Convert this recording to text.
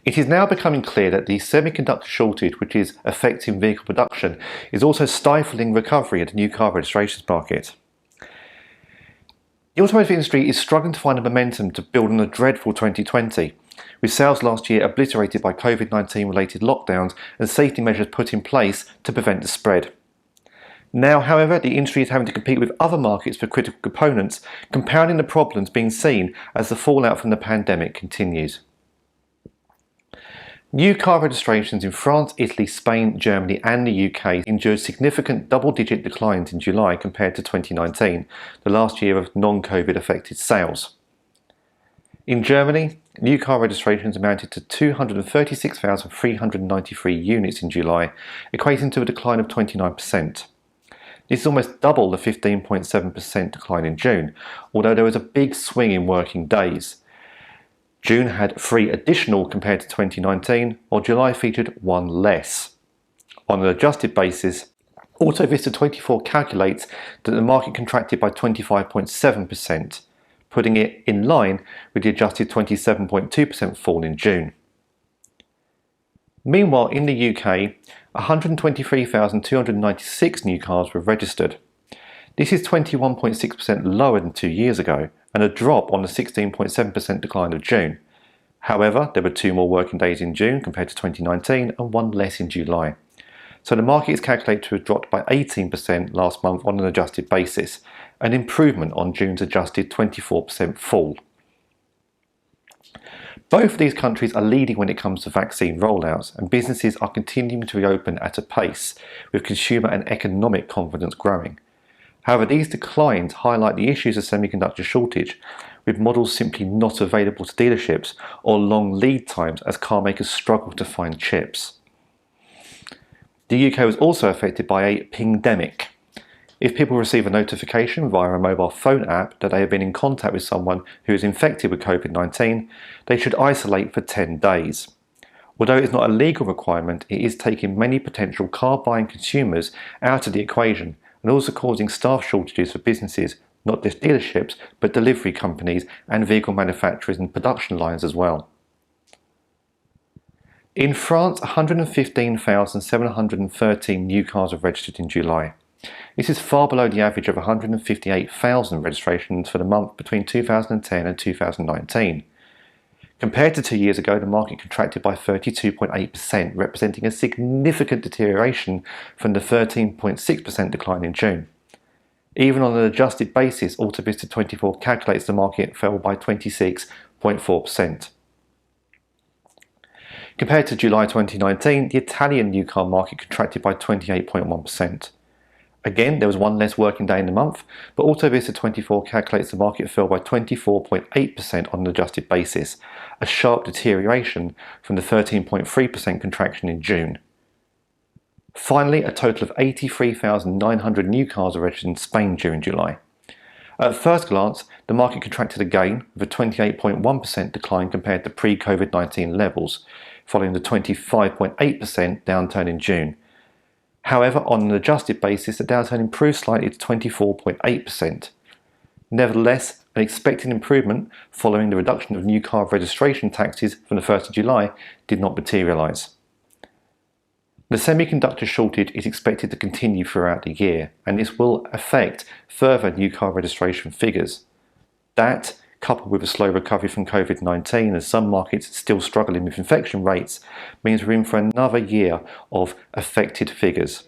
It is now becoming clear that the semiconductor shortage, which is affecting vehicle production, is also stifling recovery in the new car registrations market. The automotive industry is struggling to find a momentum to build on a dreadful 2020, with sales last year obliterated by COVID-19 related lockdowns and safety measures put in place to prevent the spread. Now, however, the industry is having to compete with other markets for critical components, compounding the problems being seen as the fallout from the pandemic continues. New car registrations in France, Italy, Spain, Germany and the UK endured significant double-digit declines in July compared to 2019, the last year of non-COVID affected sales. In Germany, new car registrations amounted to 236,393 units in July, equating to a decline of 29%. This is almost double the 15.7% decline in June, although there was a big swing in working days. June had 3 additional compared to 2019, while July featured 1 less. On an adjusted basis, AutoVista24 calculates that the market contracted by 25.7%, putting it in line with the adjusted 27.2% fall in June. Meanwhile, in the UK, 123,296 new cars were registered. This is 21.6% lower than 2 years ago, and a drop on the 16.7% decline of June. However, there were 2 more working days in June compared to 2019 and 1 less in July. So the market is calculated to have dropped by 18% last month on an adjusted basis, an improvement on June's adjusted 24% fall. Both of these countries are leading when it comes to vaccine rollouts, and businesses are continuing to reopen at a pace, with consumer and economic confidence growing. However, these declines highlight the issues of semiconductor shortage, with models simply not available to dealerships or long lead times as car makers struggle to find chips. The UK was also affected by a pingdemic. If people receive a notification via a mobile phone app that they have been in contact with someone who is infected with COVID-19, they should isolate for 10 days. Although it is not a legal requirement, it is taking many potential car-buying consumers out of the equation and also causing staff shortages for businesses, not just dealerships, but delivery companies and vehicle manufacturers and production lines as well. In France, 115,713 new cars were registered in July. This is far below the average of 158,000 registrations for the month between 2010 and 2019. Compared to 2 years ago, the market contracted by 32.8%, representing a significant deterioration from the 13.6% decline in June. Even on an adjusted basis, AutoVista24 calculates the market fell by 26.4%. Compared to July 2019, the Italian new car market contracted by 28.1%. Again, there was 1 less working day in the month, but AutoVista24 calculates the market fell by 24.8% on an adjusted basis, a sharp deterioration from the 13.3% contraction in June. Finally, a total of 83,900 new cars were registered in Spain during July. At first glance, the market contracted again with a 28.1% decline compared to pre-COVID-19 levels, following the 25.8% downturn in June. However, on an adjusted basis, the downturn improved slightly to 24.8%. Nevertheless, an expected improvement following the reduction of new car registration taxes from the 1st of July did not materialise. The semiconductor shortage is expected to continue throughout the year, and this will affect further new car registration figures. That, coupled with a slow recovery from COVID-19 as some markets still struggling with infection rates, means we're in for another year of affected figures.